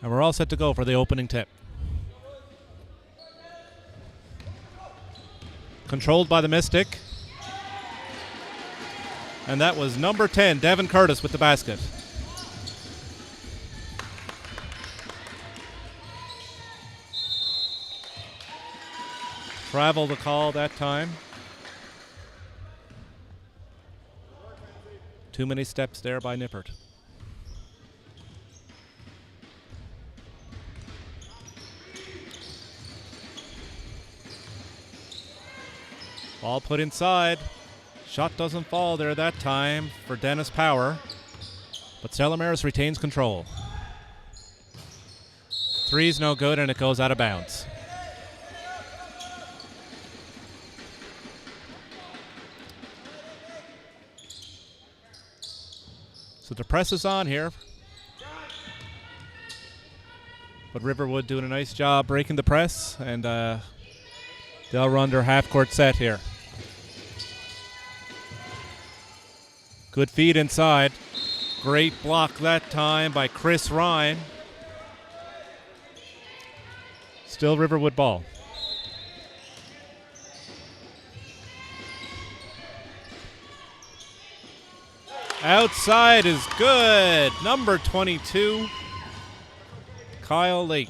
And we're all set to go for the opening tip. Controlled by the Mystic. And that was number 10, Devin Curtis with the basket. Travel the call that time. Too many steps there by Nippert. Ball put inside. Shot doesn't fall there that time for Dennis Power, but Stella Maris retains control. Three's no good, and it goes out of bounds. So the press is on here, but Riverwood doing a nice job breaking the press, and they'll run their half-court set here. Good feed inside. Great block that time by Chris Ryan. Still Riverwood ball. Outside is good. Number 22, Kyle Late.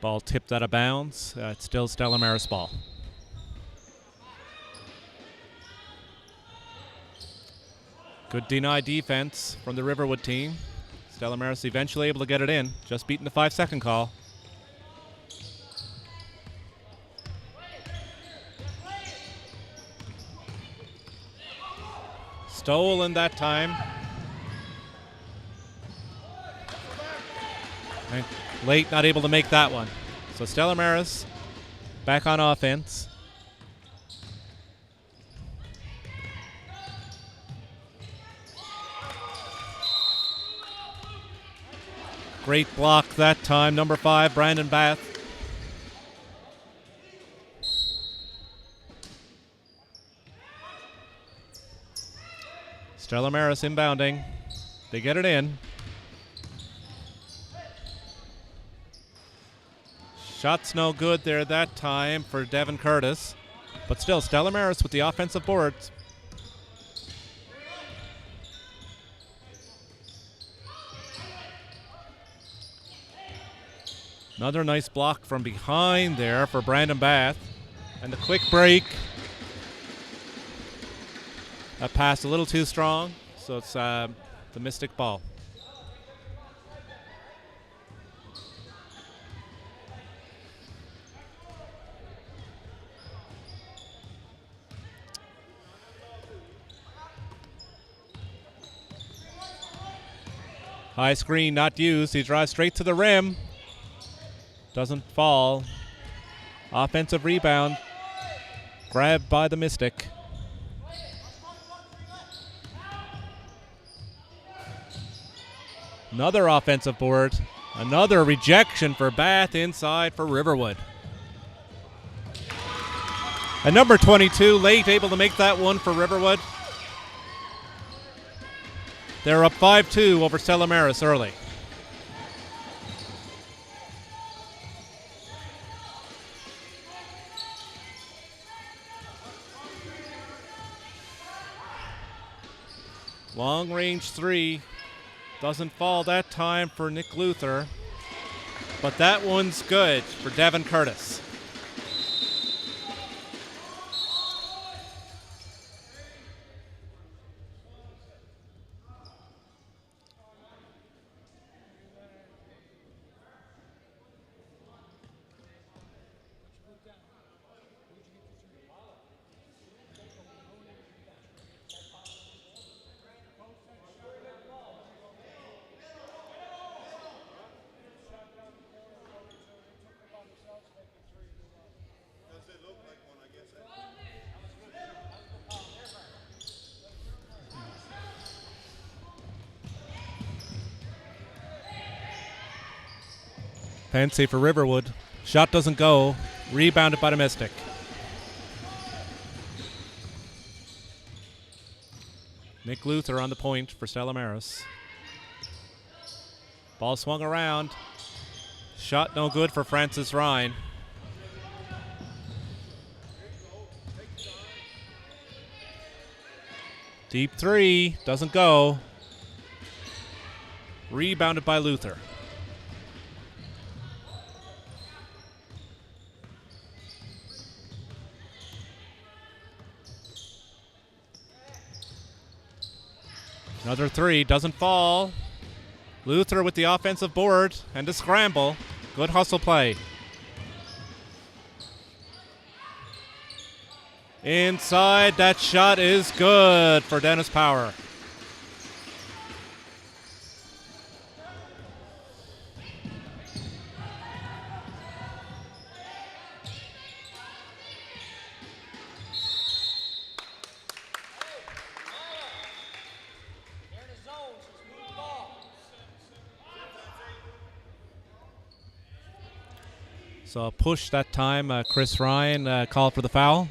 Ball tipped out of bounds. It's still Stella Maris ball. Good deny defense from the Riverwood team. Stella Maris eventually able to get it in, just beating the 5-second call. Stolen that time. And Late not able to make that one. So Stella Maris back on offense. Great block that time. Number 5, Brandon Bath. Stella Maris inbounding. They get it in. Shot's no good there that time for Devin Curtis. But still, Stella Maris with the offensive boards. Another nice block from behind there for Brandon Bath. And the quick break. That pass a little too strong, so it's the Mystic ball. High screen not used. He drives straight to the rim. Doesn't fall. Offensive rebound. Grabbed by the Mystic. Another offensive board. Another rejection for Bath inside for Riverwood. And number 22, Late, able to make that one for Riverwood. They're up 5-2 over Stella Maris early. Long range three. Doesn't fall that time for Nick Luther. But that one's good for Devin Curtis. Fancy for Riverwood. Shot doesn't go. Rebounded by the Mystic. Nick Luther on the point for Stella Maris. Ball swung around. Shot no good for Francis Ryan. Deep three, doesn't go. Rebounded by Luther. Another three, doesn't fall. Luther with the offensive board and a scramble. Good hustle play. Inside, that shot is good for Dennis Power. So a push that time. Chris Ryan called for the foul.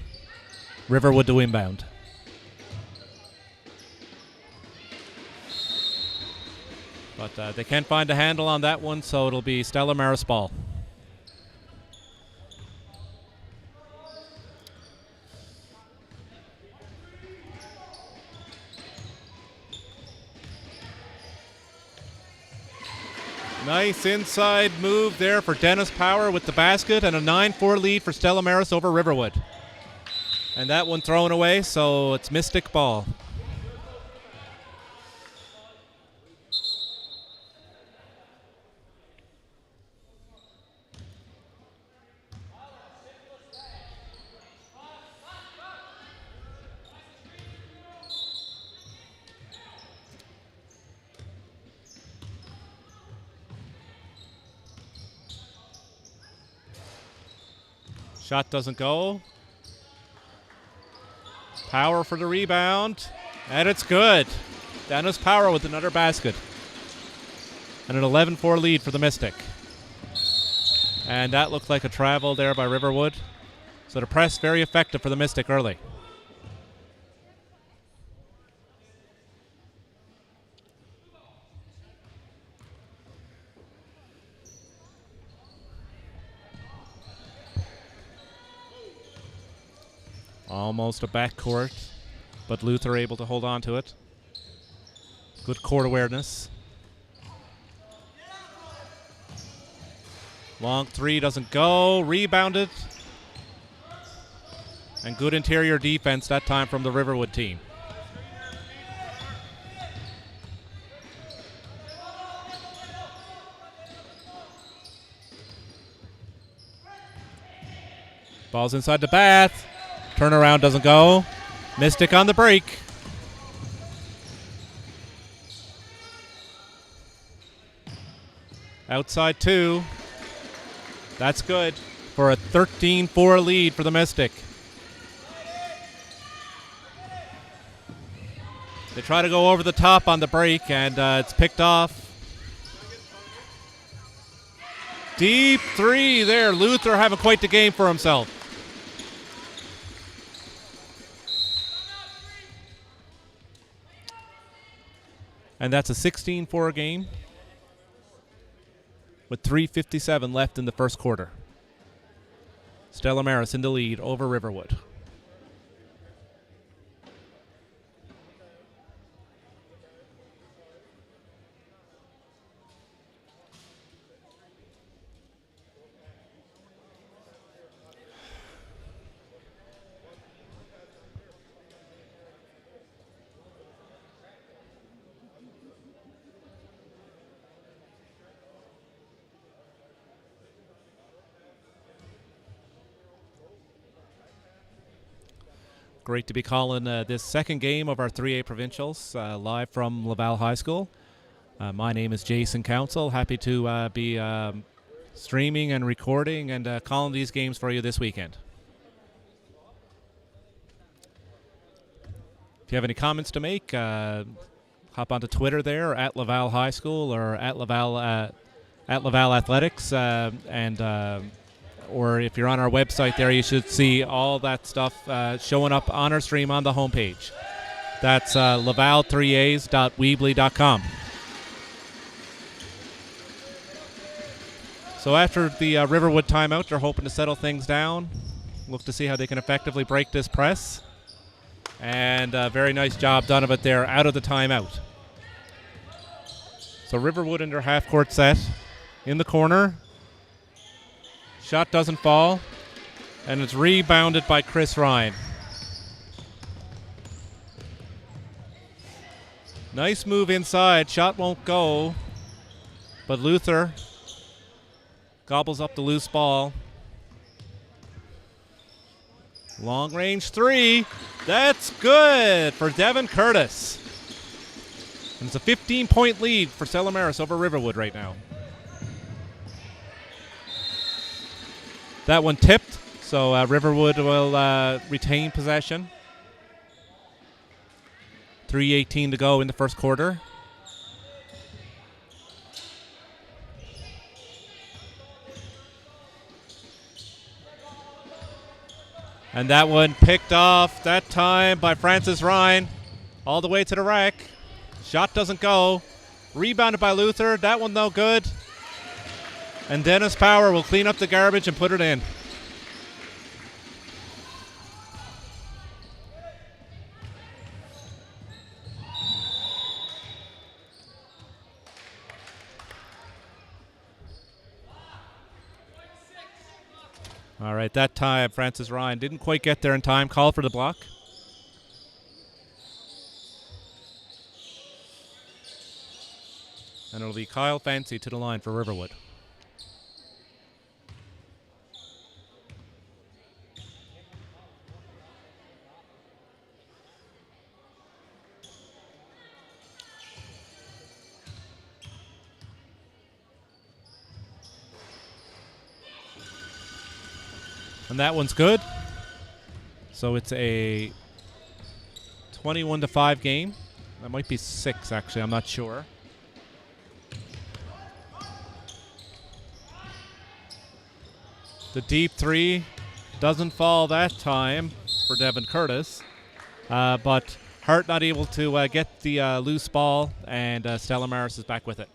Riverwood to inbound. But they can't find a handle on that one, so it'll be Stella Maris ball. Nice inside move there for Dennis Power with the basket, and a 9-4 lead for Stella Maris over Riverwood. And that one thrown away, so it's Mystic ball. Shot doesn't go. Power for the rebound, and it's good. Dennis Power with another basket. And an 11-4 lead for the Mystic. And that looked like a travel there by Riverwood. So the press very effective for the Mystic early. Almost a backcourt, but Luther able to hold on to it. Good court awareness. Long three doesn't go. Rebounded. And good interior defense that time from the Riverwood team. Ball's inside the bath. Turnaround doesn't go. Mystic on the break. Outside two. That's good for a 13-4 lead for the Mystic. They try to go over the top on the break, and it's picked off. Deep three there. Luther having quite the game for himself. And that's a 16-4 game with 3:57 left in the first quarter. Stella Maris in the lead over Riverwood. Great to be calling this second game of our 3A Provincials live from Laval High School. My name is Jason Council. Happy to be streaming and recording and calling these games for you this weekend. If you have any comments to make, hop onto Twitter there, at Laval High School or at Laval at Laval Athletics, or if you're on our website there, you should see all that stuff showing up on our stream on the homepage. That's laval3as.weebly.com. So after the Riverwood timeout, they're hoping to settle things down, look to see how they can effectively break this press. And a very nice job done of it there out of the timeout. So Riverwood in their half-court set in the corner. Shot doesn't fall, and it's rebounded by Chris Ryan. Nice move inside. Shot won't go, but Luther gobbles up the loose ball. Long range three. That's good for Devin Curtis. And it's a 15-point lead for Stella Maris over Riverwood right now. That one tipped, so Riverwood will retain possession. 3:18 to go in the first quarter. And that one picked off that time by Francis Ryan all the way to the rack. Shot doesn't go. Rebounded by Luther. That one no good. And Dennis Power will clean up the garbage and put it in. All right, that time Francis Ryan didn't quite get there in time. Call for the block. And it'll be Kyle Fancy to the line for Riverwood. And that one's good. So it's a 21-5 game. That might be 6, actually. I'm not sure. The deep three doesn't fall that time for Devin Curtis. But Hart not able to get the loose ball, and Stella Maris is back with it.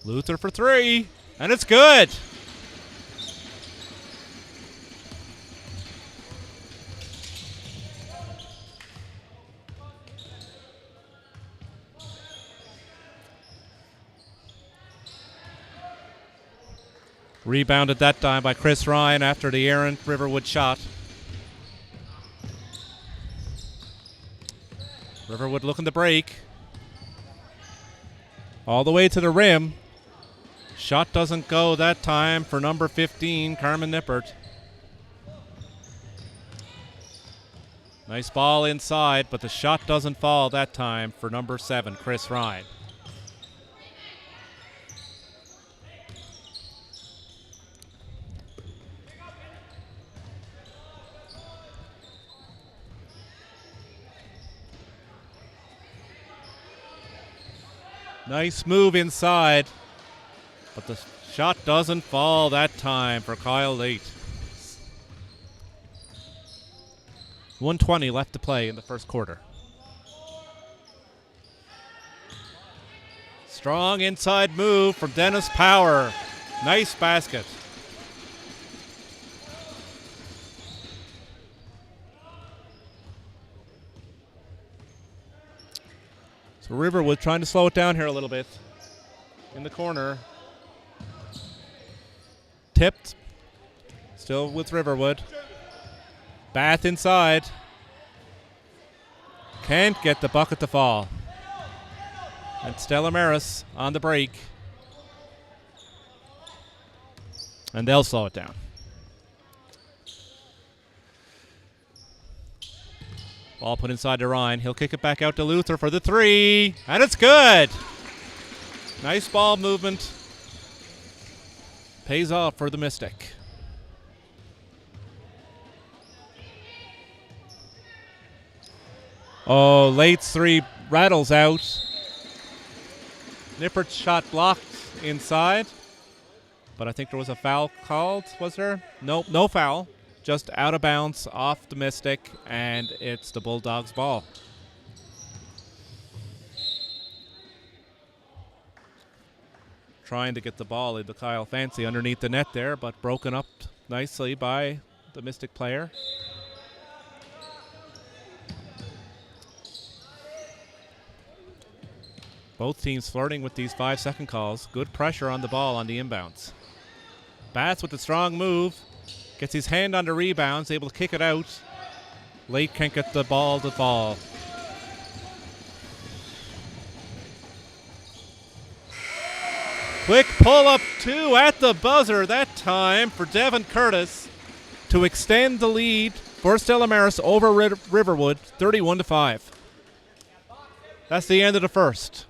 Luther for three. And it's good. Rebounded that time by Chris Ryan after the errant Riverwood shot. Riverwood looking to break. All the way to the rim. Shot doesn't go that time for number 15, Carmen Nippert. Nice ball inside, but the shot doesn't fall that time for number 7, Chris Ryan. Nice move inside. But the shot doesn't fall that time for Kyle Late. 1:20 left to play in the first quarter. Strong inside move from Dennis Power. Nice basket. So Riverwood trying to slow it down here a little bit. In the corner. Tipped. Still with Riverwood. Bath inside. Can't get the bucket to fall. And Stella Maris on the break. And they'll slow it down. Ball put inside to Ryan. He'll kick it back out to Luther for the three. And it's good. Nice ball movement. Pays off for the Mystic. Oh, Late's three rattles out. Nippert's shot blocked inside. But I think there was a foul called, was there? Nope, no foul. Just out of bounds off the Mystic, and it's the Bulldogs' ball. Trying to get the ball into Kyle Fancy underneath the net there, but broken up nicely by the Mystic player. Both teams flirting with these 5-second calls. Good pressure on the ball on the inbounds. Bats with a strong move. Gets his hand on the rebounds, able to kick it out. Late can't get the ball to fall. Quick pull-up 2 at the buzzer that time for Devin Curtis to extend the lead for Stella Maris over Riverwood, 31-5. That's the end of the first.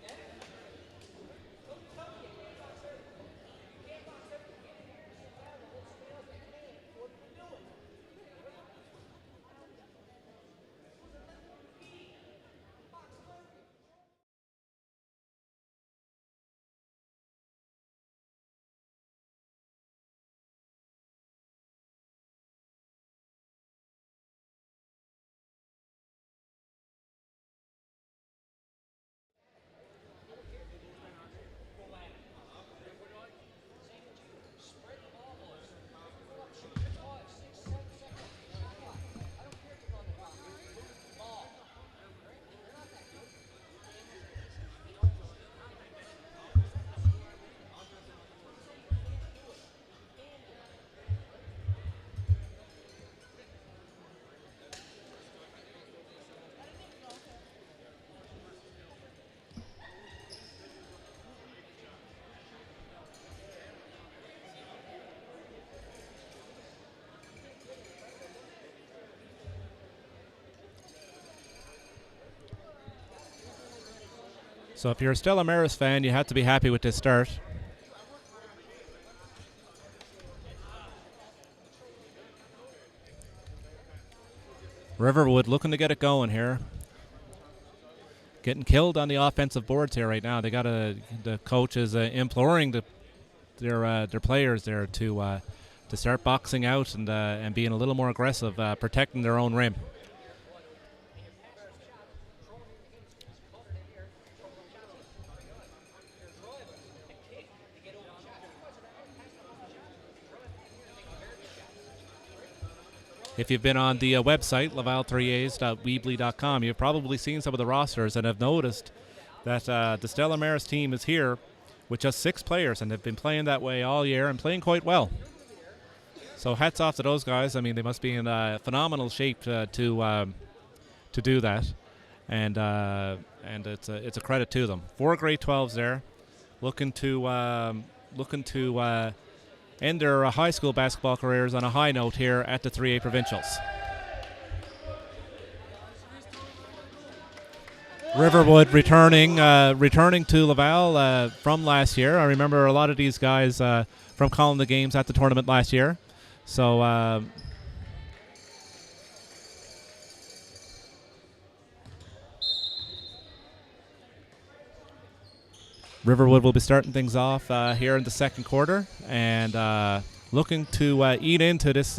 So if you're a Stella Maris fan, you have to be happy with this start. Riverwood looking to get it going here. Getting killed on the offensive boards here right now. The coach is imploring their players there to start boxing out and being a little more aggressive, protecting their own rim. If you've been on the website, laval3as.weebly.com, you've probably seen some of the rosters and have noticed that the Stella Maris team is here with just 6 players, and they've been playing that way all year and playing quite well. So hats off to those guys. I mean, they must be in phenomenal shape to do that, and it's a credit to them. 4 grade 12s there, looking to end their high school basketball careers on a high note here at the 3A Provincials. Riverwood returning to Laval from last year. I remember a lot of these guys from calling the games at the tournament last year. So Riverwood will be starting things off here in the second quarter and looking to eat into this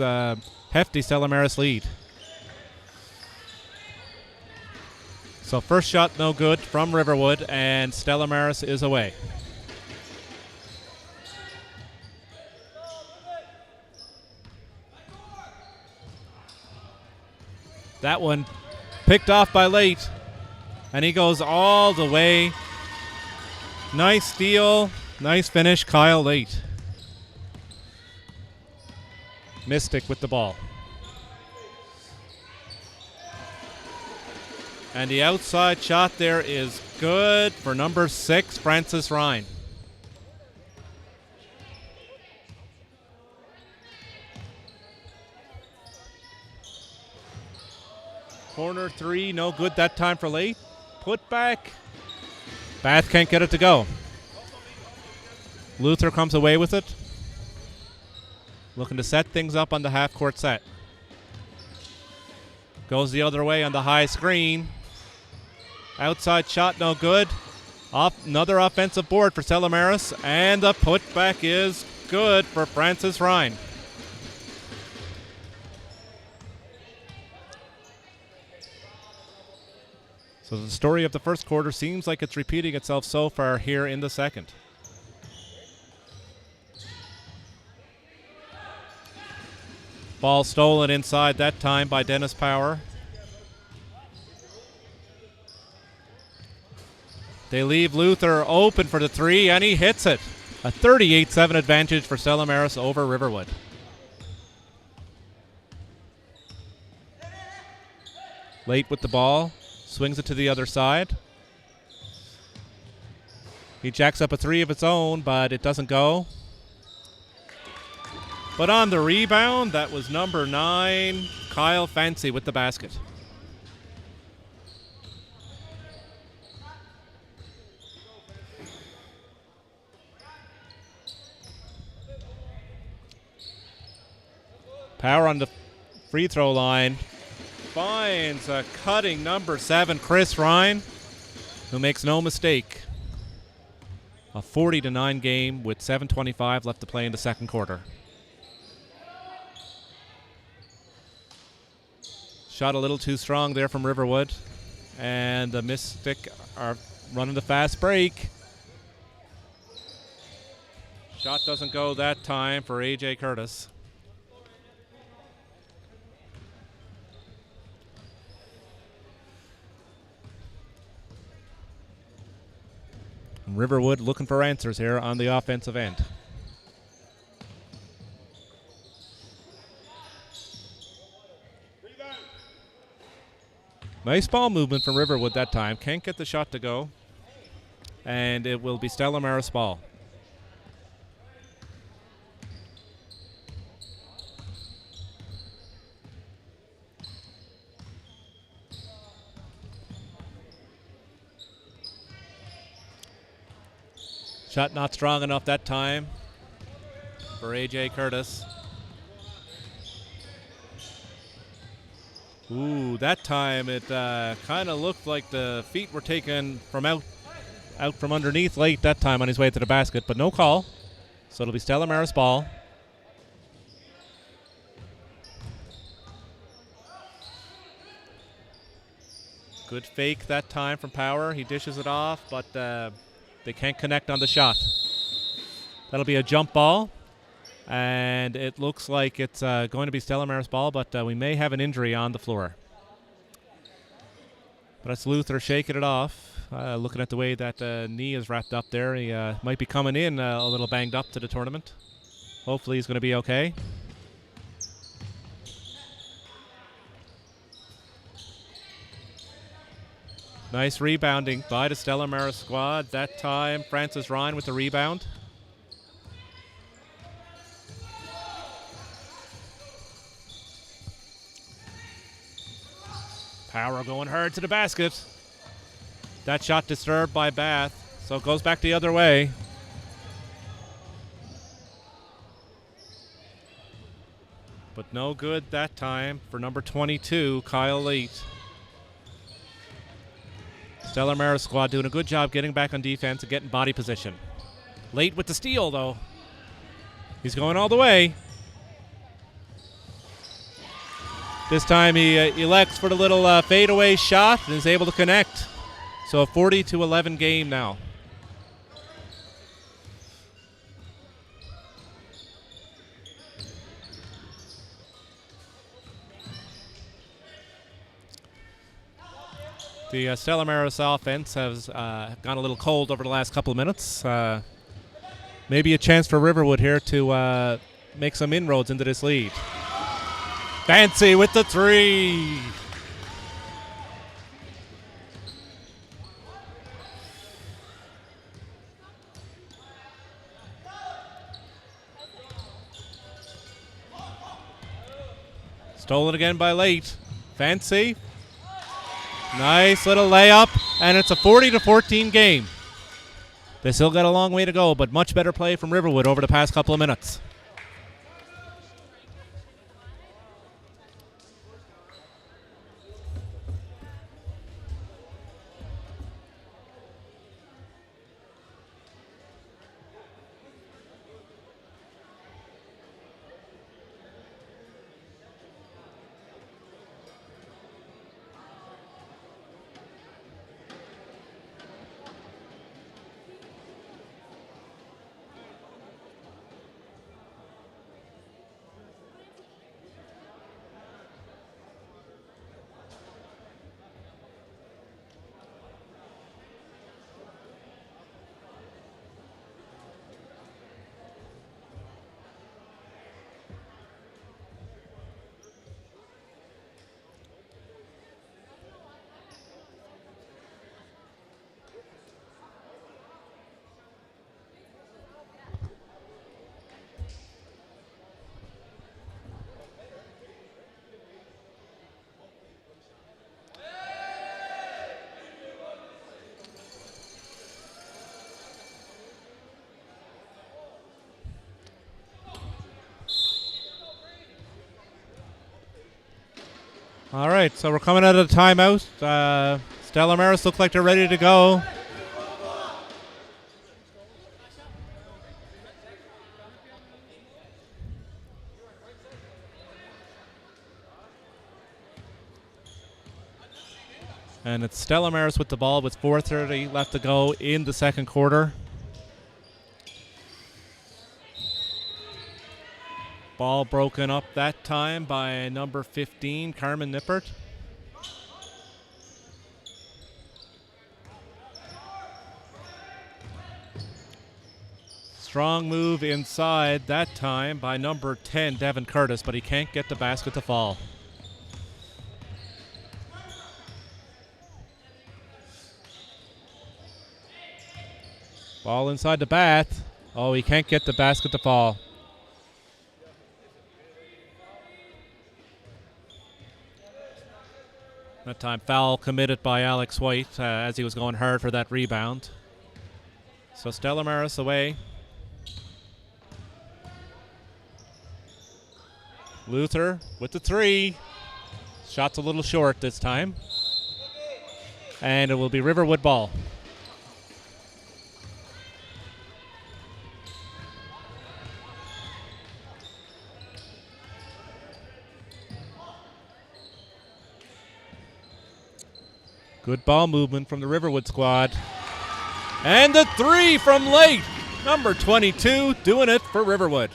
hefty Stella Maris lead. So first shot no good from Riverwood, and Stella Maris is away. That one picked off by Late, and he goes all the way. Nice steal, nice finish, Kyle Late. Mystic with the ball. And the outside shot there is good for number 6, Francis Ryan. Corner 3, no good that time for Late. Put back. Bath can't get it to go. Luther comes away with it. Looking to set things up on the half-court set. Goes the other way on the high screen. Outside shot no good. Another offensive board for Stella Maris, and the putback is good for Francis Ryan. So the story of the first quarter seems like it's repeating itself so far here in the second. Ball stolen inside that time by Dennis Power. They leave Luther open for the three, and he hits it. A 38-7 advantage for Stella Maris over Riverwood. Late with the ball. Swings it to the other side. He jacks up a three of its own, but it doesn't go. But on the rebound, that was number 9, Kyle Fancy with the basket. Power on the free throw line. Finds a cutting number 7, Chris Ryan, who makes no mistake. A 40-9 game with 7:25 left to play in the second quarter. Shot a little too strong there from Riverwood. And the Mystic are running the fast break. Shot doesn't go that time for A.J. Curtis. Riverwood looking for answers here on the offensive end. Nice ball movement from Riverwood that time. Can't get the shot to go. And it will be Stella Maris ball. Shot not strong enough that time for A.J. Curtis. Ooh, that time it kind of looked like the feet were taken from out from underneath late that time on his way to the basket, but no call. So it'll be Stella Maris ball. Good fake that time from Power. He dishes it off, but they can't connect on the shot. That'll be a jump ball. And it looks like it's going to be Stella Maris ball, but we may have an injury on the floor. But that's Luther shaking it off. Looking at the way that knee is wrapped up there, he might be coming in a little banged up to the tournament. Hopefully he's going to be okay. Nice rebounding by the Stella Maris squad. That time, Francis Ryan with the rebound. Power going hard to the basket. That shot disturbed by Bath, so it goes back the other way. But no good that time for number 22, Kyle Late. Stella Maris squad doing a good job getting back on defense and getting body position. Late with the steal, though. He's going all the way. This time he elects for the little fadeaway shot and is able to connect. So a 40-11 game now. The Stella Maris offense has gone a little cold over the last couple of minutes. Maybe a chance for Riverwood here to make some inroads into this lead. Fancy with the three. Stolen again by Late. Fancy. Nice little layup, and it's a 40-14 game. They still got a long way to go, but much better play from Riverwood over the past couple of minutes. All right, so we're coming out of the timeout. Stella Maris look like they're ready to go. And it's Stella Maris with the ball with 4:30 left to go in the second quarter. Ball broken up that time by number 15, Carmen Nippert. Strong move inside that time by number 10, Devin Curtis, but he can't get the basket to fall. Ball inside the bath. Oh, he can't get the basket to fall. That time foul committed by Alex White as he was going hard for that rebound. So Stella Maris away. Luther with the three. Shot's a little short this time. And it will be Riverwood ball. Good ball movement from the Riverwood squad. And the three from late. Number 22 doing it for Riverwood.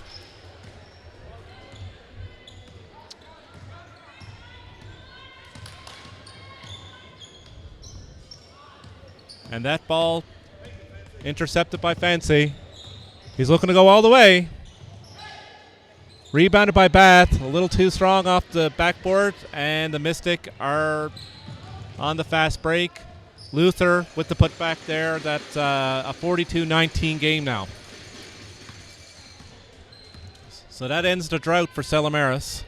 And that ball intercepted by Fancy. He's looking to go all the way. Rebounded by Bath. A little too strong off the backboard. And the Mystic are on the fast break. Luther with the putback there. That's a 42-19 game now. So that ends the drought for Stella Maris.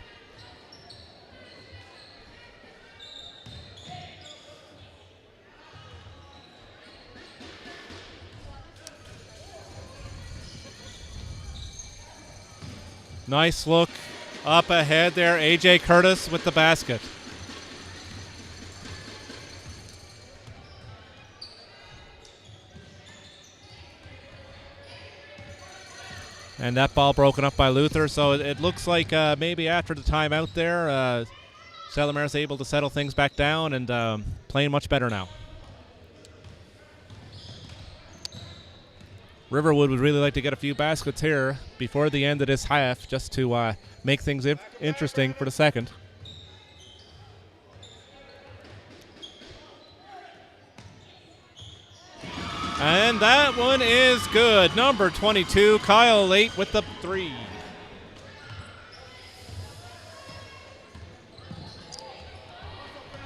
Nice look up ahead there. A.J. Curtis with the basket. And that ball broken up by Luther. So it looks like maybe after the timeout there, Stella Maris able to settle things back down and playing much better now. Riverwood would really like to get a few baskets here before the end of this half just to make things interesting for the second. And that one is good. Number 22, Kyle Late with the three.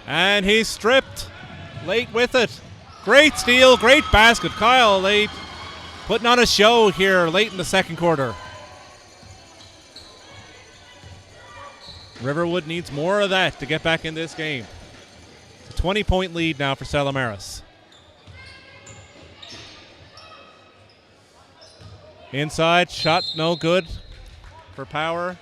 And he's stripped. Late with it. Great steal, great basket. Kyle Late putting on a show here late in the second quarter. Riverwood needs more of that to get back in this game. It's a 20-point lead now for Stella Maris. Inside, shot no good for Power.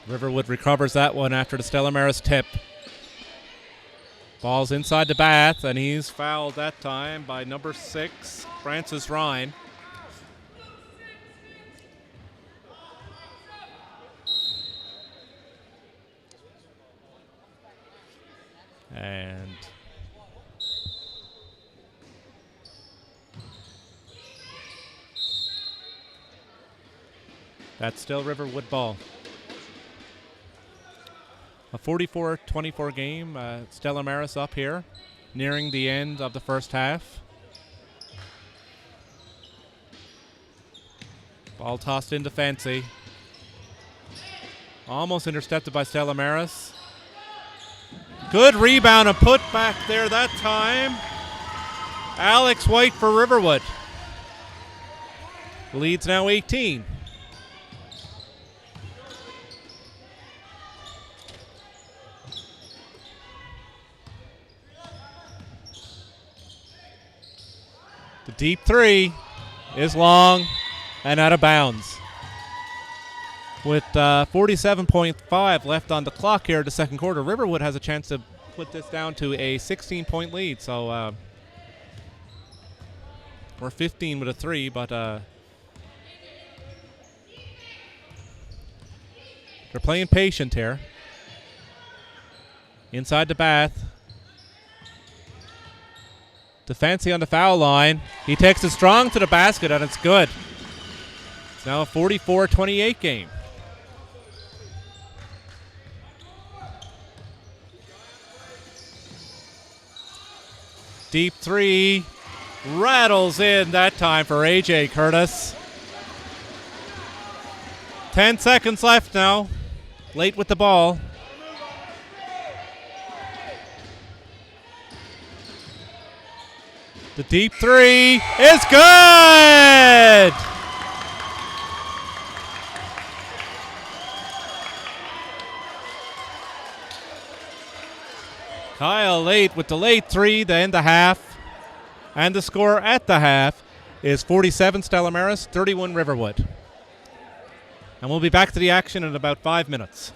Riverwood recovers that one after the Stella Maris tip. Ball's inside the Bath, and he's fouled that time by number 6, Francis Ryan. And that's still Riverwood ball. A 44-24 game. Stella Maris up here, nearing the end of the first half. Ball tossed into Fancy. Almost intercepted by Stella Maris. Good rebound and put back there that time. Alex White for Riverwood. Leads now 18. The deep three is long and out of bounds. With 47.5 left on the clock here in the second quarter, Riverwood has a chance to put this down to a 16-point lead. So, or 15 with a three, but they're playing patient here. Inside the bath. Defancy on the foul line. He takes it strong to the basket, and it's good. It's now a 44-28 game. Deep three. Rattles in that time for A.J. Curtis. 10 seconds left now. Late with the ball. The deep three is good! Kyle late with the late three to end the half. And the score at the half is 47 Stella Maris, 31 Riverwood. And we'll be back to the action in about 5 minutes.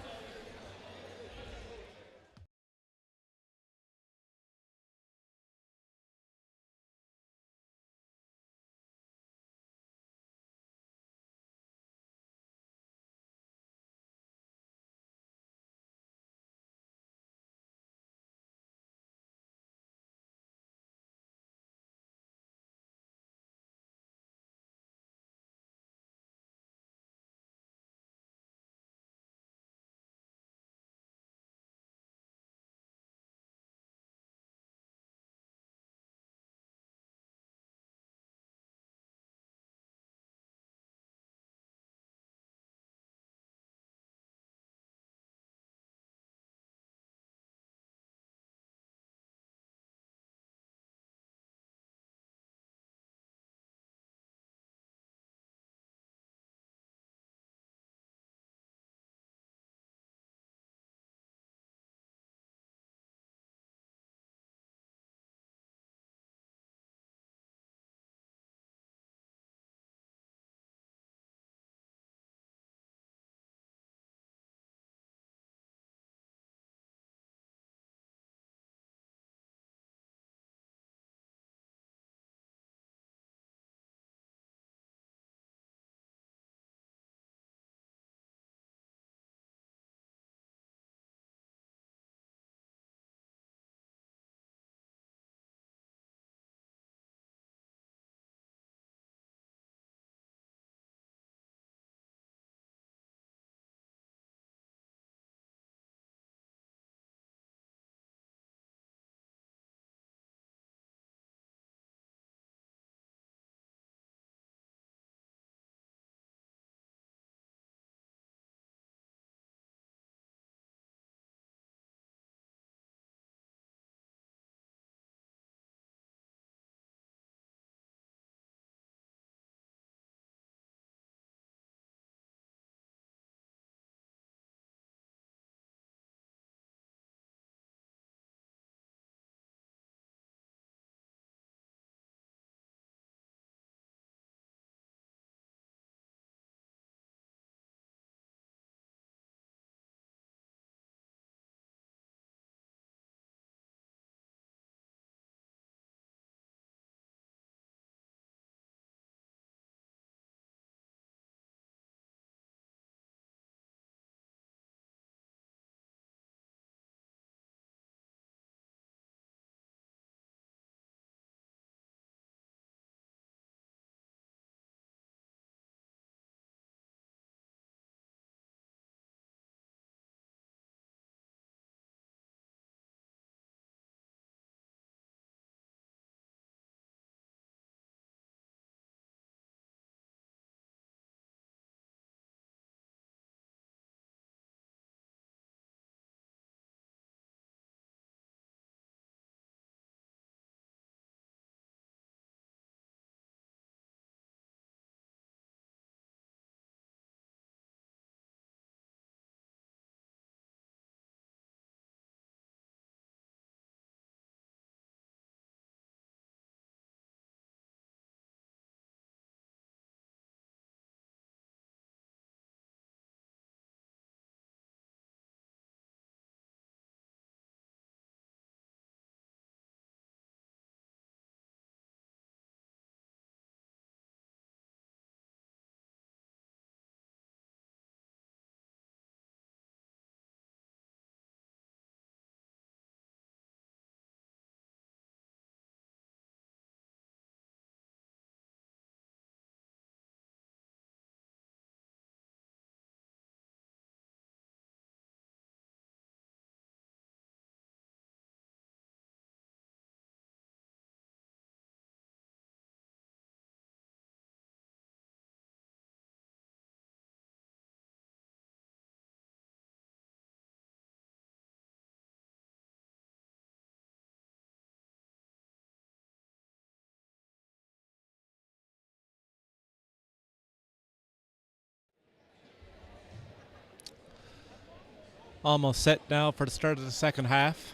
almost set now for the start of the second half.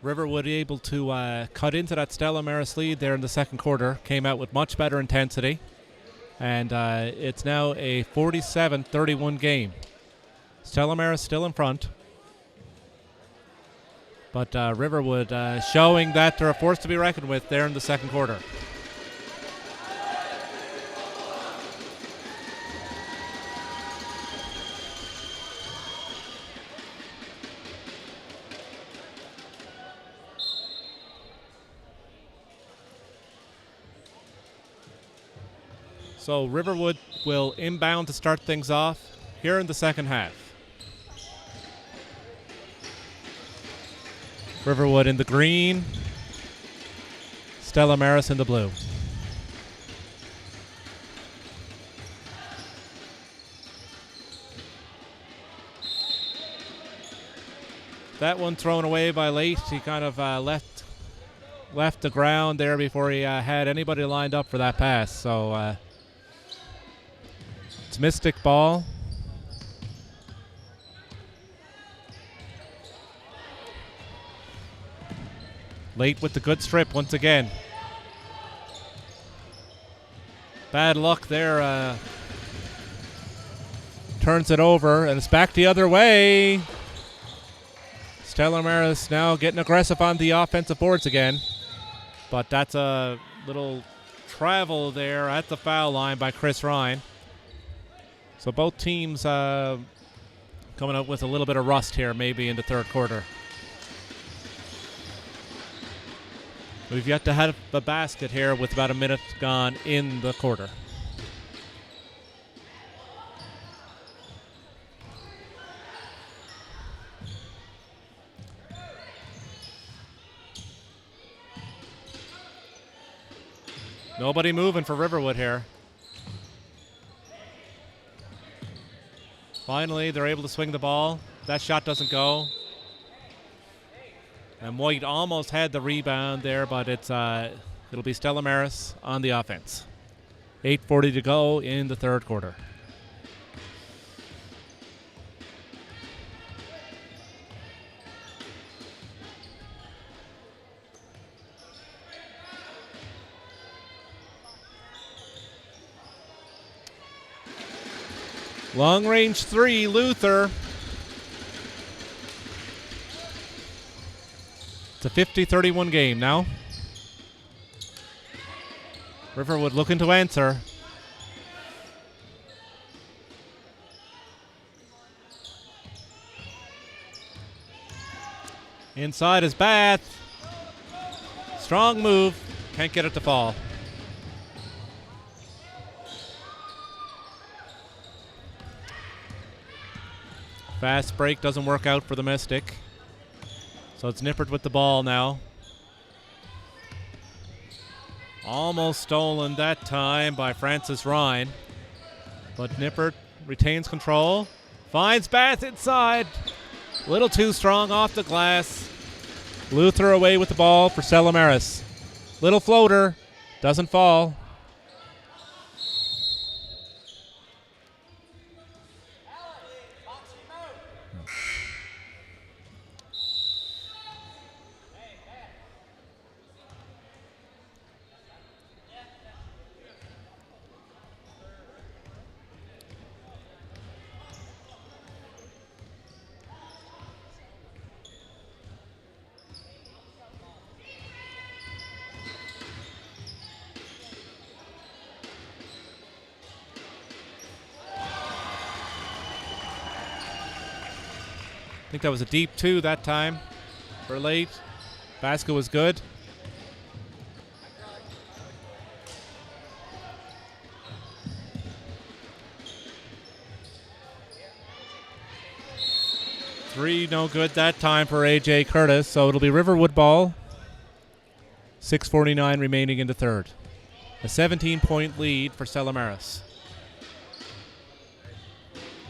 Riverwood able to cut into that Stella Maris lead there in the second quarter. Came out with much better intensity. And it's now a 47-31 game. Stella Maris still in front. But Riverwood showing that they're a force to be reckoned with there in the second quarter. So Riverwood will inbound to start things off here in the second half. Riverwood in the green, Stella Maris in the blue. That one thrown away by Late. He kind of left the ground there before he had anybody lined up for that pass. So it's Mystic ball. Late with the good strip once again. Bad luck there. Turns it over, and it's back the other way. Stella Maris now getting aggressive on the offensive boards again. But that's a little travel there at the foul line by Chris Ryan. So both teams coming up with a little bit of rust here maybe in the third quarter. We've yet to have a basket here with about a minute gone in the quarter. Nobody moving for Riverwood here. Finally, they're able to swing the ball. That shot doesn't go. And White almost had the rebound there, but it'll be Stella Maris on the offense. 8:40 to go in the third quarter. Long range three, Luther. It's a 50-31 game now. Riverwood looking to answer. Inside is Bath. Strong move. Can't get it to fall. Fast break doesn't work out for the Mystic. So it's Nippert with the ball now. Almost stolen that time by Francis Ryan. But Nippert retains control. Finds Bath inside. A little too strong off the glass. Luther away with the ball for Stella Maris. Little floater. Doesn't fall. I think that was a deep two that time for Late. Basket was good. Three no good that time for A.J. Curtis, so it'll be Riverwood ball. 6:49 remaining in the third. A 17-point lead for Stella Maris.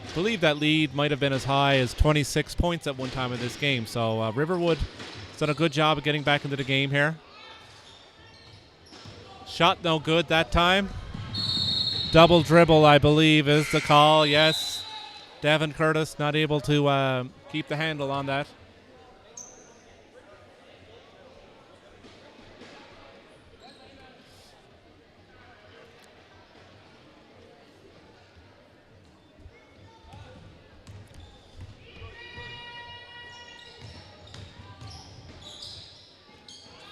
I believe that lead might have been as high as 26 points at one time in this game. So Riverwood has done a good job of getting back into the game here. Shot no good that time. Double dribble, I believe, is the call. Yes. Devin Curtis not able to keep the handle on that.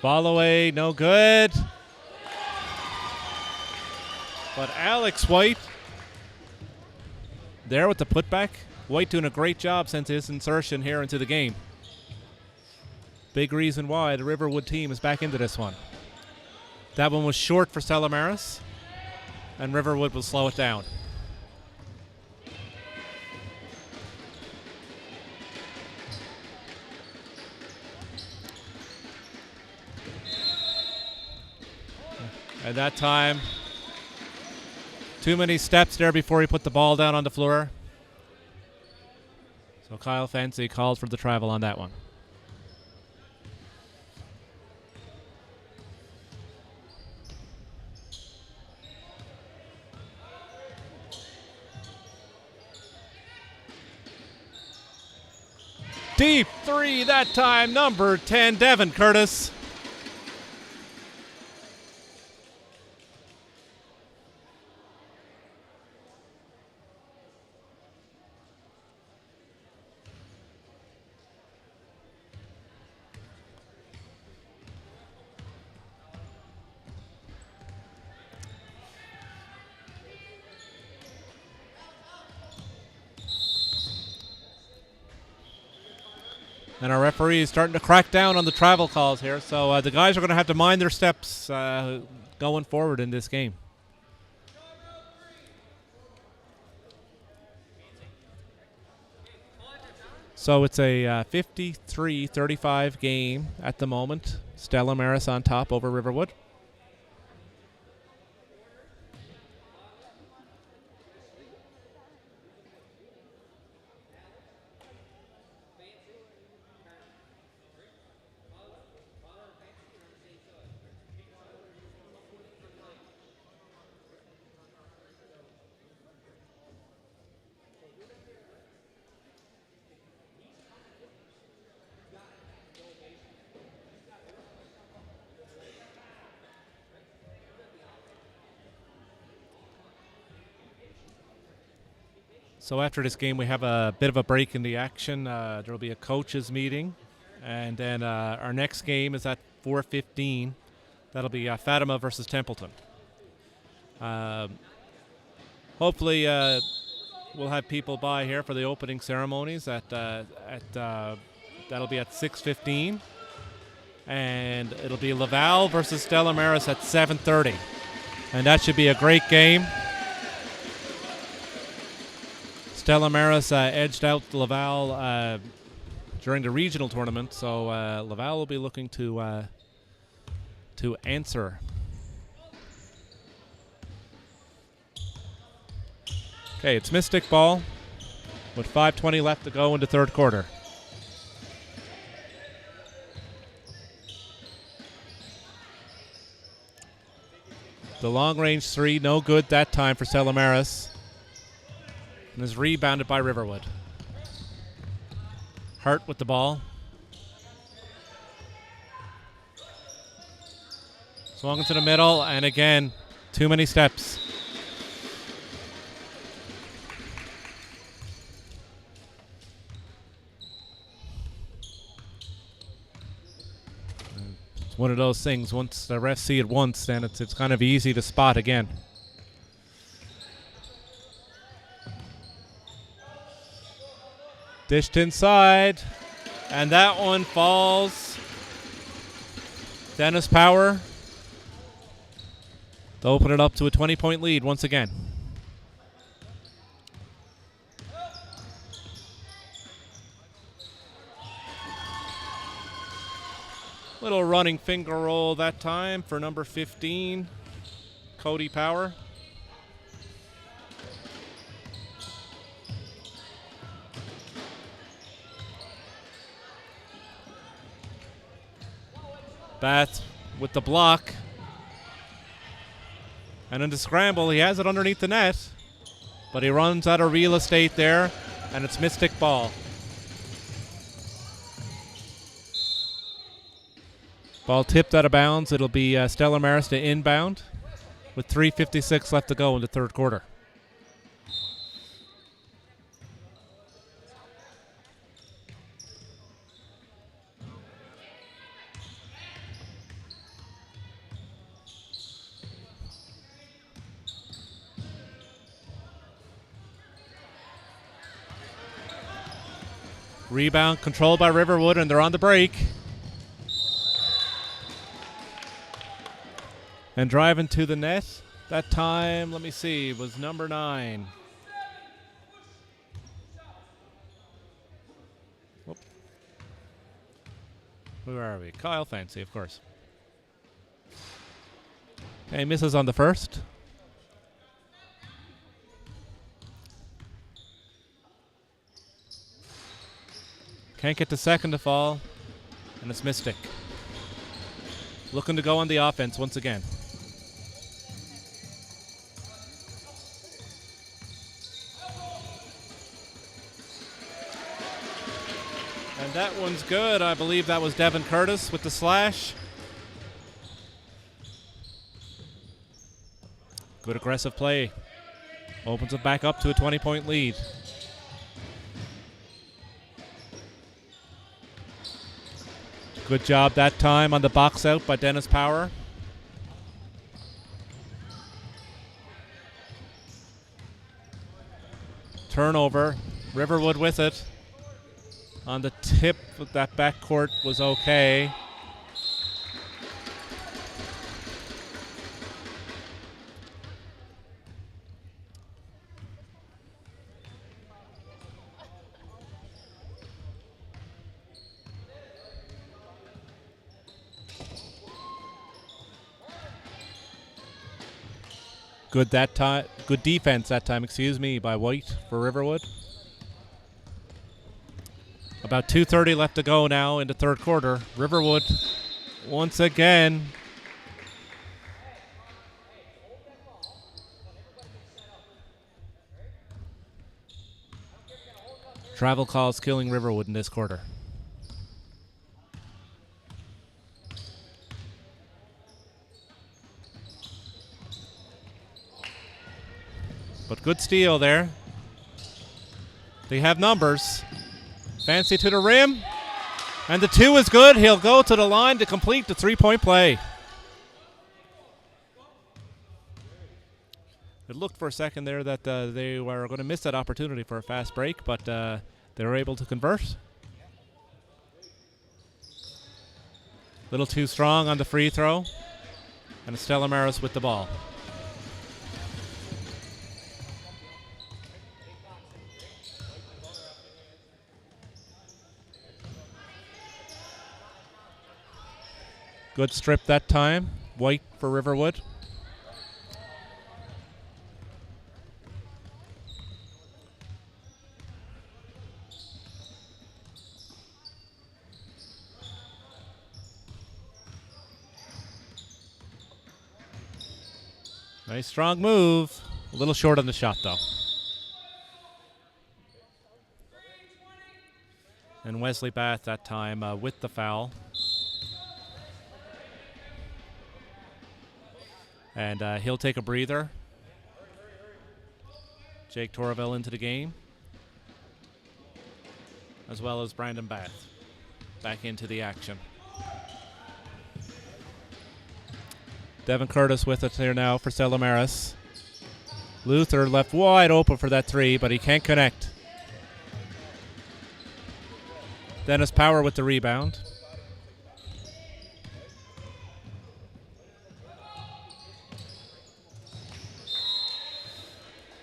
Ball away, no good. But Alex White there with the putback. White doing a great job since his insertion here into the game. Big reason why the Riverwood team is back into this one. That one was short for Stella Maris, and Riverwood will slow it down. At that time, too many steps there before he put the ball down on the floor. So Kyle Fancy called for the travel on that one. Deep three that time, number 10, Devin Curtis. And our referee is starting to crack down on the travel calls here. So the guys are going to have to mind their steps going forward in this game. So it's a 53-35 game at the moment. Stella Maris on top over Riverwood. So after this game, we have a bit of a break in the action. There will be a coaches meeting, and then our next game is at 4:15. That'll be Fatima versus Templeton. Hopefully, we'll have people by here for the opening ceremonies. That'll be at 6:15, and it'll be Laval versus Stella Maris at 7:30, and that should be a great game. Stella Maris edged out Laval during the regional tournament, so Laval will be looking to answer. Okay, it's Mystic ball with 5:20 left to go in the third quarter. The long-range three, no good that time for Stella Maris. And is rebounded by Riverwood. Hart with the ball. Swung into the middle, and again, too many steps. It's one of those things, once the refs see it once, then it's kind of easy to spot again. Dished inside, and that one falls. Dennis Power to open it up to a 20-point lead once again. Little running finger roll that time for number 15, Cody Power. Bath with the block. And in the scramble, he has it underneath the net, but he runs out of real estate there, and it's Mystic ball. Ball tipped out of bounds. It'll be Stella Maris to inbound with 3:56 left to go in the third quarter. Rebound controlled by Riverwood, and they're on the break. And driving to the net that time, let me see, was number 9. Whoop. Who are we? Kyle Fancy, of course. Okay, misses on the first. Can't get the second to fall, and it's Mystic. Looking to go on the offense once again. And that one's good. I believe that was Devin Curtis with the slash. Good aggressive play. Opens it back up to a 20-point lead. Good job that time on the box out by Dennis Power. Turnover. Riverwood with it. On the tip of that backcourt was okay. Good that time. Good defense that time, by White for Riverwood. About 2:30 left to go now in the third quarter. Riverwood once again. Travel calls killing Riverwood in this quarter. But good steal there. They have numbers. Fancy to the rim. And the 2 is good. He'll go to the line to complete the 3-point play. It looked for a second there that they were going to miss that opportunity for a fast break, but they were able to convert. A little too strong on the free throw. And Stella Maris with the ball. Good strip that time. White for Riverwood. Nice strong move. A little short on the shot though. And Wesley Bath that time with the foul. And he'll take a breather. Jake Torville into the game. As well as Brandon Bath back into the action. Devin Curtis with it here now for Stella Maris. Luther left wide open for that 3, but he can't connect. Dennis Power with the rebound.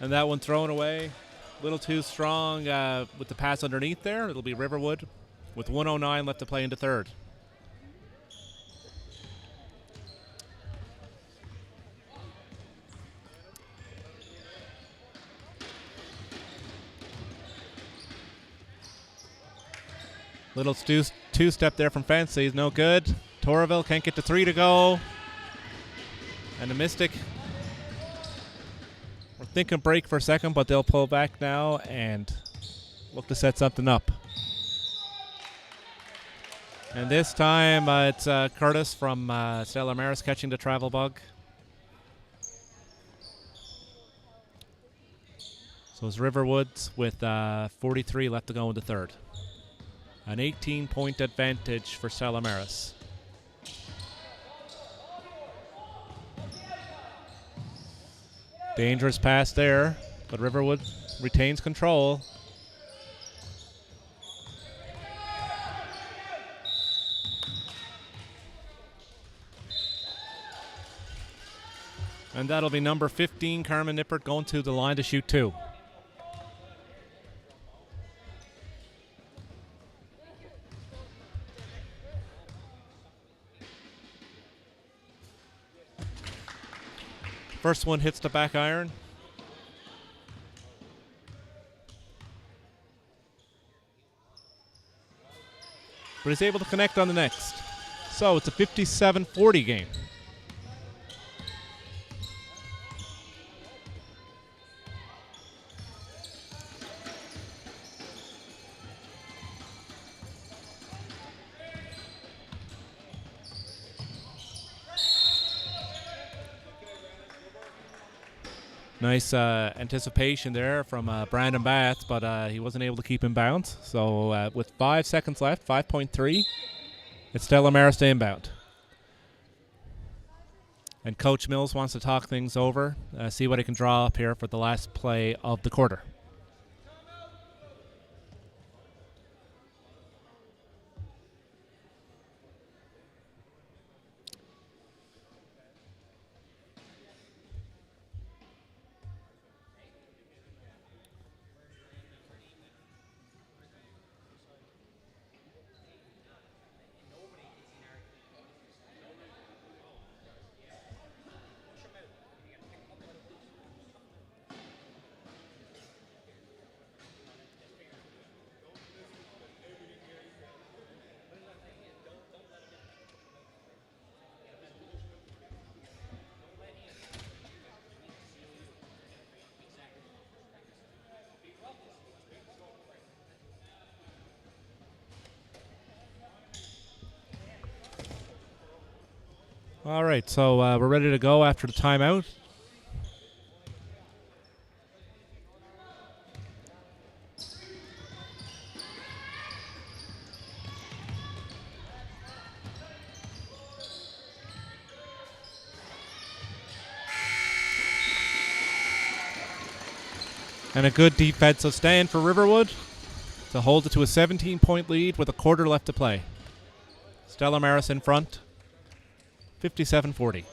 And that one thrown away. A little too strong with the pass underneath there. It'll be Riverwood with 1:09 left to play into third. Little two-step there from Fancy is no good. Torville can't get the 3 to go. And the Mystic We're thinking break for a second, but they'll pull back now and look to set something up. And this time it's Curtis from Stella Maris catching the travel bug. So it's Riverwood with 43 left to go in the third. An 18-point advantage for Stella Maris. Dangerous pass there, but Riverwood retains control. And that'll be number 15, Carmen Nippert, going to the line to shoot two. First one hits the back iron. But he's able to connect on the next. So it's a 57-40 game. Nice anticipation there from Brandon Bath, but he wasn't able to keep in bounds. So with 5 seconds left, 5.3, it's Stella Maris to inbound. And Coach Mills wants to talk things over, see what he can draw up here for the last play of the quarter. All right, so we're ready to go after the timeout. And a good defensive stand for Riverwood to hold it to a 17-point lead with a quarter left to play. Stella Maris in front, 57-40.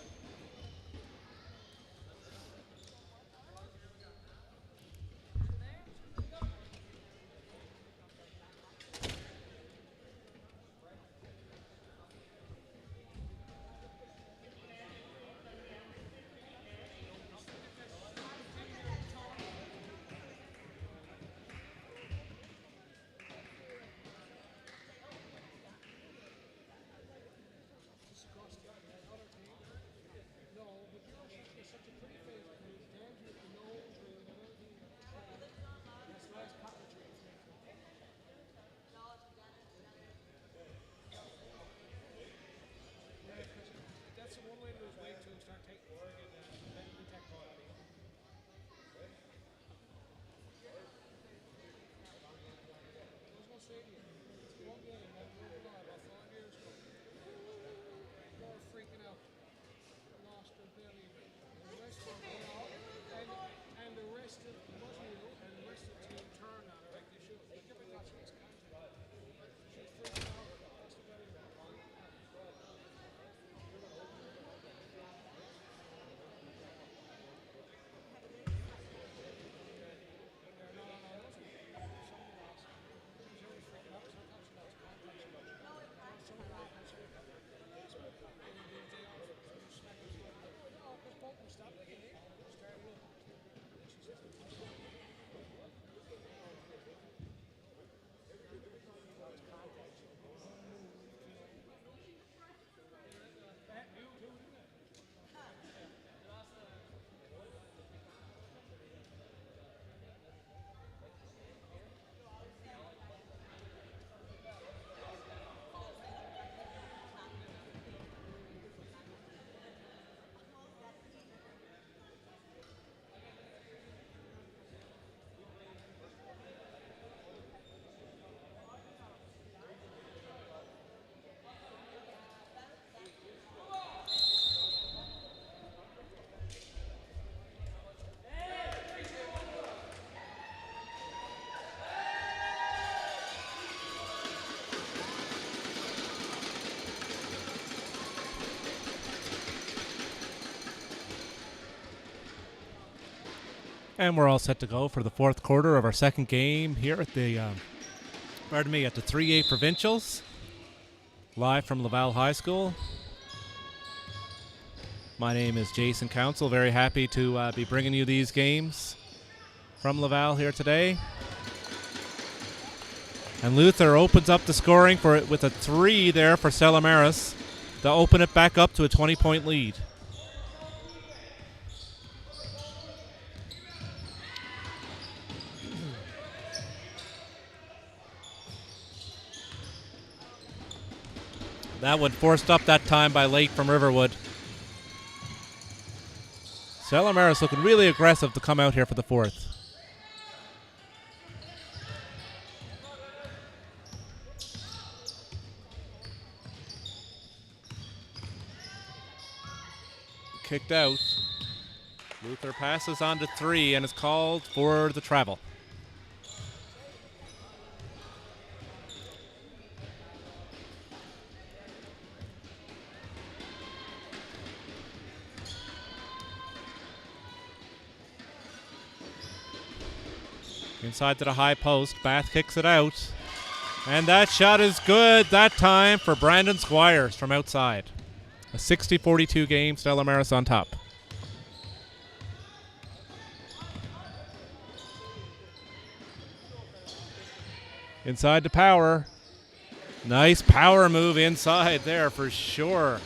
And we're all set to go for the fourth quarter of our second game here at the, at the 3A Provincials, live from Laval High School. My name is Jason Council. Very happy to be bringing you these games from Laval here today. And Luther opens up the scoring for it with a 3 there for Stella Maris to open it back up to a 20-point lead. That one forced up that time by Late from Riverwood. Stella Maris looking really aggressive to come out here for the fourth. Kicked out. Luther passes on to 3 and is called for the travel. Inside to the high post. Bath kicks it out. And that shot is good that time for Brandon Squires from outside. A 60-42 game. Stella Maris on top. Inside to Power. Nice power move inside there for sure.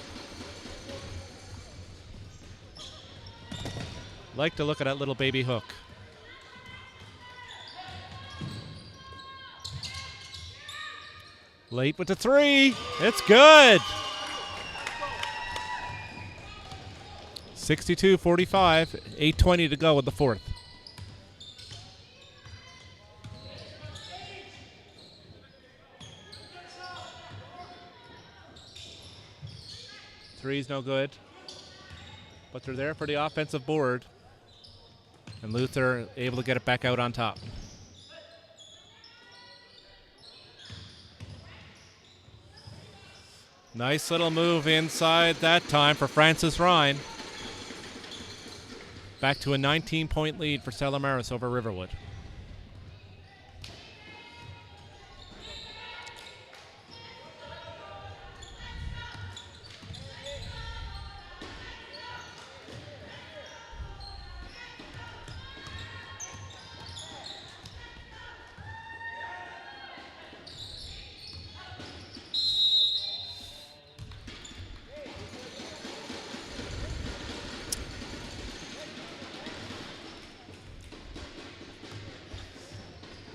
Like to look at that little baby hook. Late with the 3. It's good. 62-45. 8:20 to go in the fourth. Three's no good. But they're there for the offensive board. And Luther able to get it back out on top. Nice little move inside that time for Francis Ryan. Back to a 19-point lead for Stella Maris over Riverwood.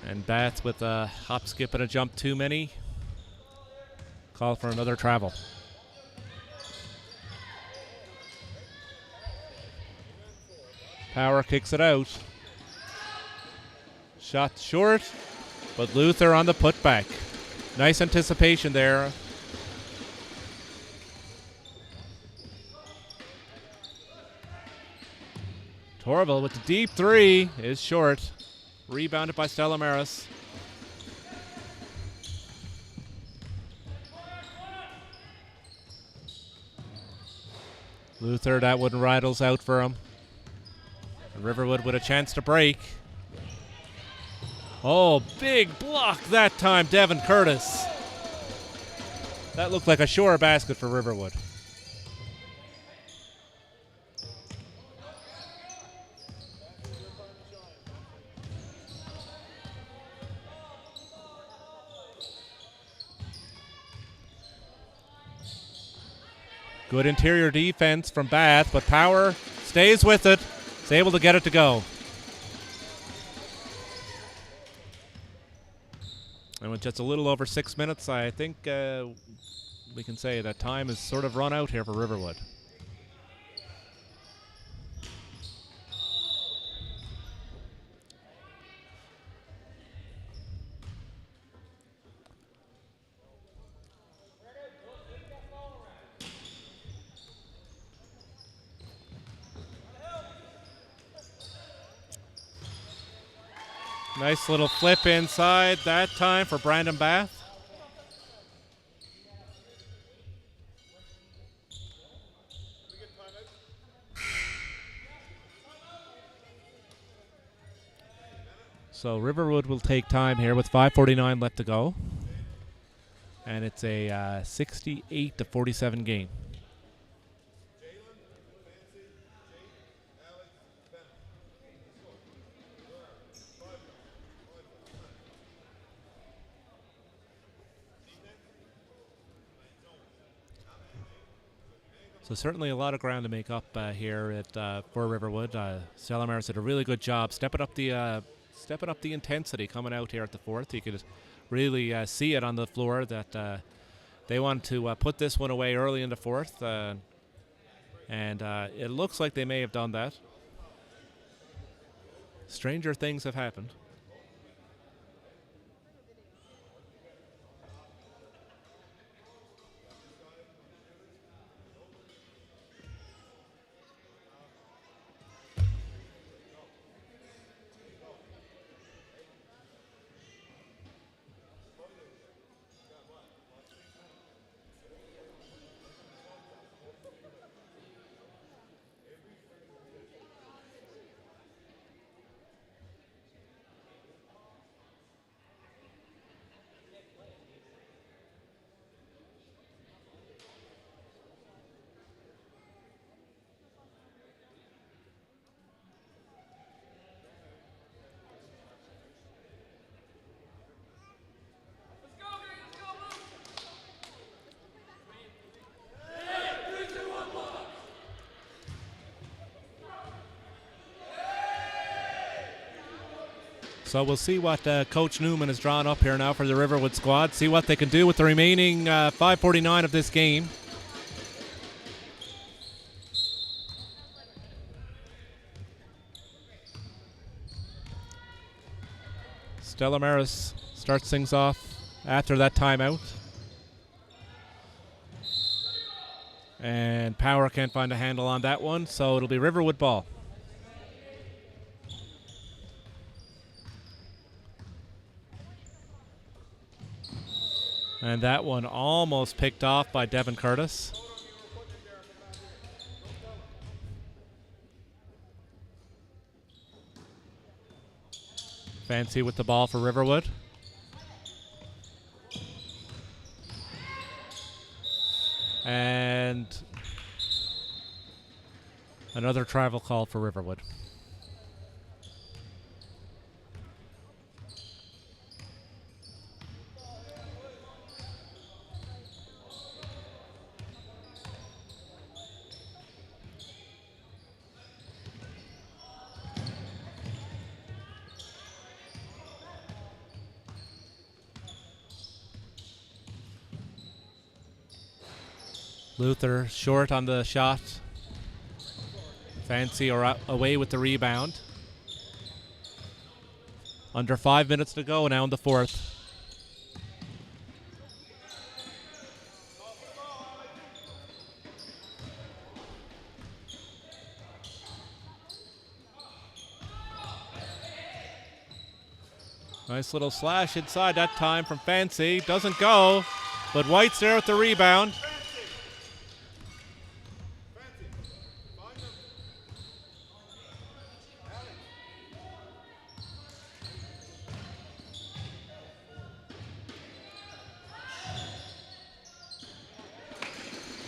And Bath with a hop, skip, and a jump too many. Call for another travel. Power kicks it out. Shot short, but Luther on the putback. Nice anticipation there. Torval with the deep 3 is short. Rebounded by Stella Maris. Luther, that one rattles out for him. And Riverwood with a chance to break. Oh, big block that time, Devin Curtis. That looked like a shore basket for Riverwood. Good interior defense from Bath, but Power stays with it. Is able to get it to go. And with just a little over 6 minutes, I think we can say that time has sort of run out here for Riverwood. Nice little flip inside that time for Brandon Bath. So Riverwood will take time here with 5:49 left to go. And it's a 68-47 game. So certainly a lot of ground to make up here at for Riverwood. Stella Maris did a really good job stepping up the intensity coming out here at the fourth. You could really see it on the floor that they want to put this one away early in the fourth, and it looks like they may have done that. Stranger things have happened. So we'll see what Coach Newman has drawn up here now for the Riverwood squad. See what they can do with the remaining 5:49 of this game. Stella Maris starts things off after that timeout. And Power can't find a handle on that one, so it'll be Riverwood ball. And that one almost picked off by Devin Curtis. Fancy with the ball for Riverwood. And another travel call for Riverwood. Luther short on the shot. Fancy away with the rebound. Under 5 minutes to go now in the fourth. Nice little slash inside that time from Fancy. Doesn't go, but White's there with the rebound.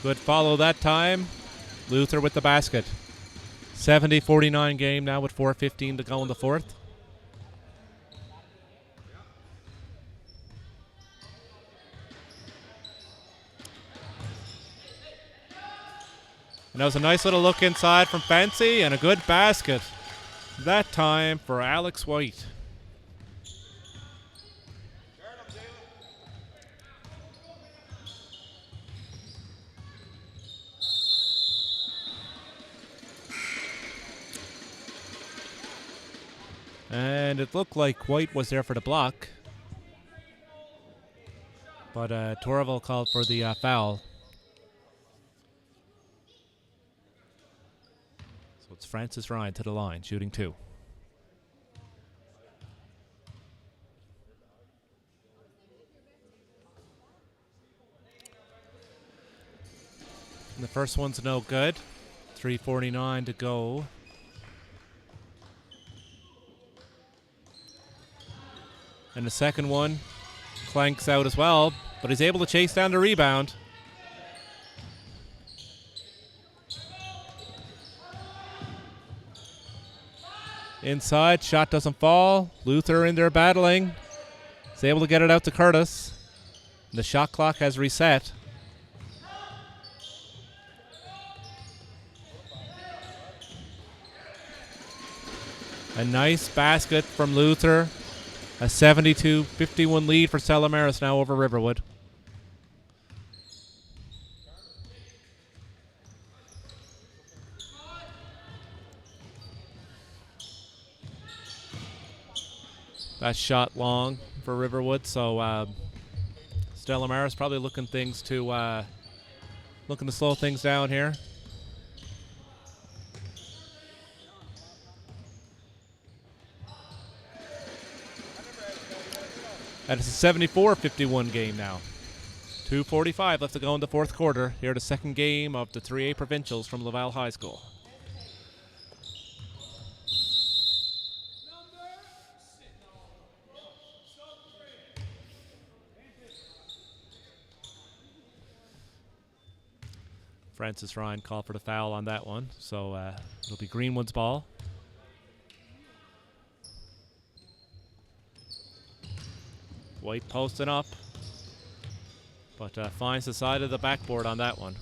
Good follow that time. Luther with the basket. 70-49 game now with 4:15 to go in the fourth. And that was a nice little look inside from Fancy and a good basket. That time for Alex White. And it looked like White was there for the block. But Torval called for the foul. So it's Francis Ryan to the line, shooting two. And the first one's no good. 3:49 to go. And the second one clanks out as well, but he's able to chase down the rebound. Inside, shot doesn't fall. Luther in there battling. He's able to get it out to Curtis. The shot clock has reset. A nice basket from Luther. A 72-51 lead for Stella Maris now over Riverwood. That shot long for Riverwood, so Stella Maris probably looking to slow things down here. And it's a 74-51 game now. 2:45 left to go in the fourth quarter. Here the second game of the 3A provincials from Laval High School. Francis Ryan called for the foul on that one, so it'll be Greenwood's ball. White posting up, but finds the side of the backboard on that one.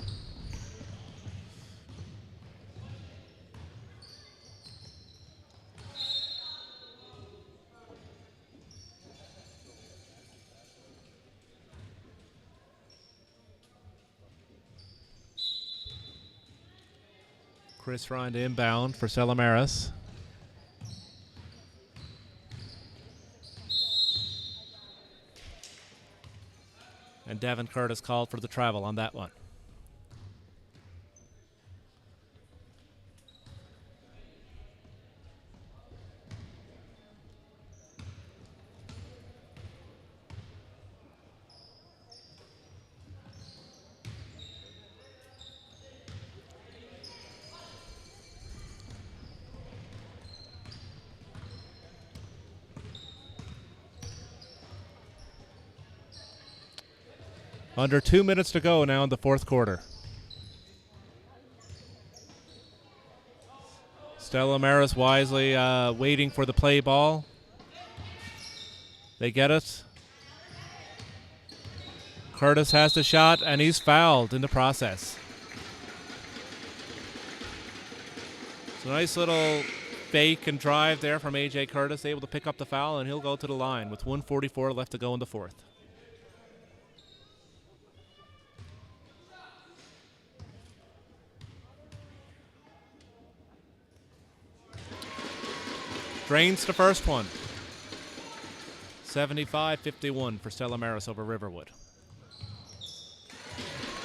Chris Ryan to inbound for Stella Maris. And Devin Curtis called for the travel on that one. Under 2 minutes to go now in the fourth quarter. Stella Maris wisely waiting for the play ball. They get it. Curtis has the shot, and he's fouled in the process. It's a nice little fake and drive there from A.J. Curtis, able to pick up the foul, and he'll go to the line with 1:44 left to go in the fourth. Drains the first one. 75-51 for Stella Maris over Riverwood.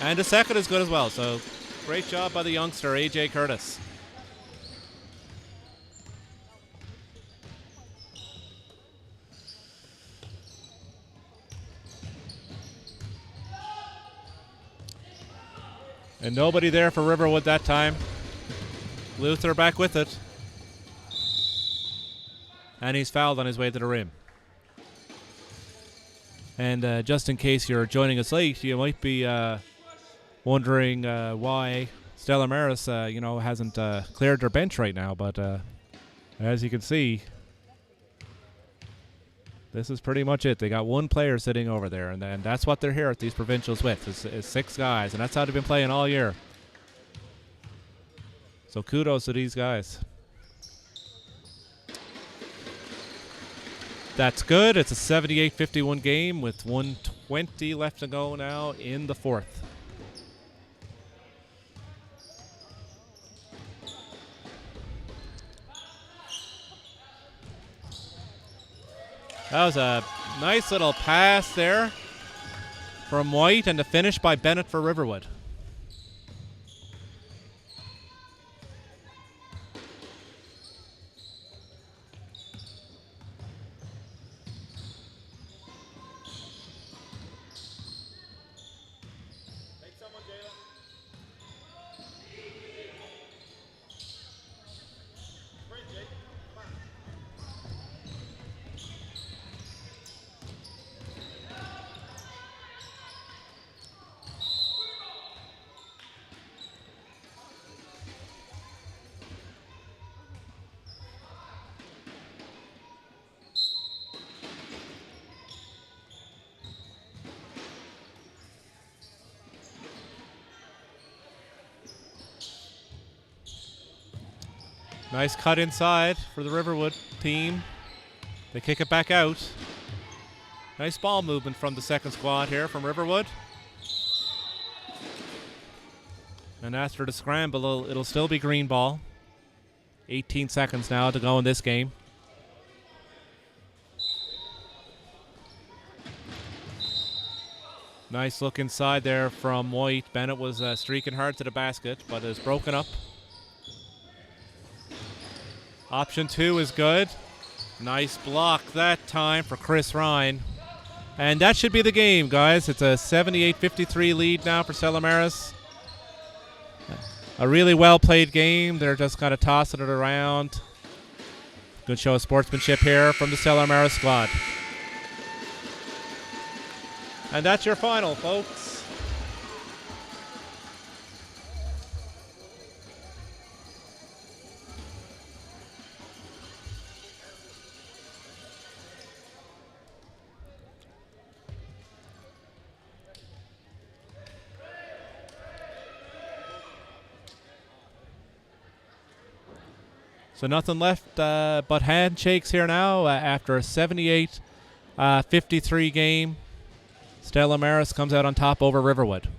And the second is good as well, so great job by the youngster, A.J. Curtis. And nobody there for Riverwood that time. Luther back with it. And he's fouled on his way to the rim. And just in case you're joining us late, you might be wondering why Stella Maris, hasn't cleared their bench right now. But as you can see, this is pretty much it. They got one player sitting over there, and then that's what they're here at these provincials with, is 6 guys, and that's how they've been playing all year. So kudos to these guys. That's good. It's a 78-51 game with 1:20 left to go now in the fourth. That was a nice little pass there from White, and the finish by Bennett for Riverwood. Nice cut inside for the Riverwood team. They kick it back out. Nice ball movement from the second squad here from Riverwood. And after the scramble, it'll still be green ball. 18 seconds now to go in this game. Nice look inside there from White. Bennett was streaking hard to the basket, but is broken up. Option 2 is good. Nice block that time for Chris Ryan. And that should be the game, guys. It's a 78-53 lead now for Stella Maris. A really well-played game. They're just kind of tossing it around. Good show of sportsmanship here from the Stella Maris squad. And that's your final, folks. So nothing left but handshakes here now after a 78-53 game. Stella Maris comes out on top over Riverwood.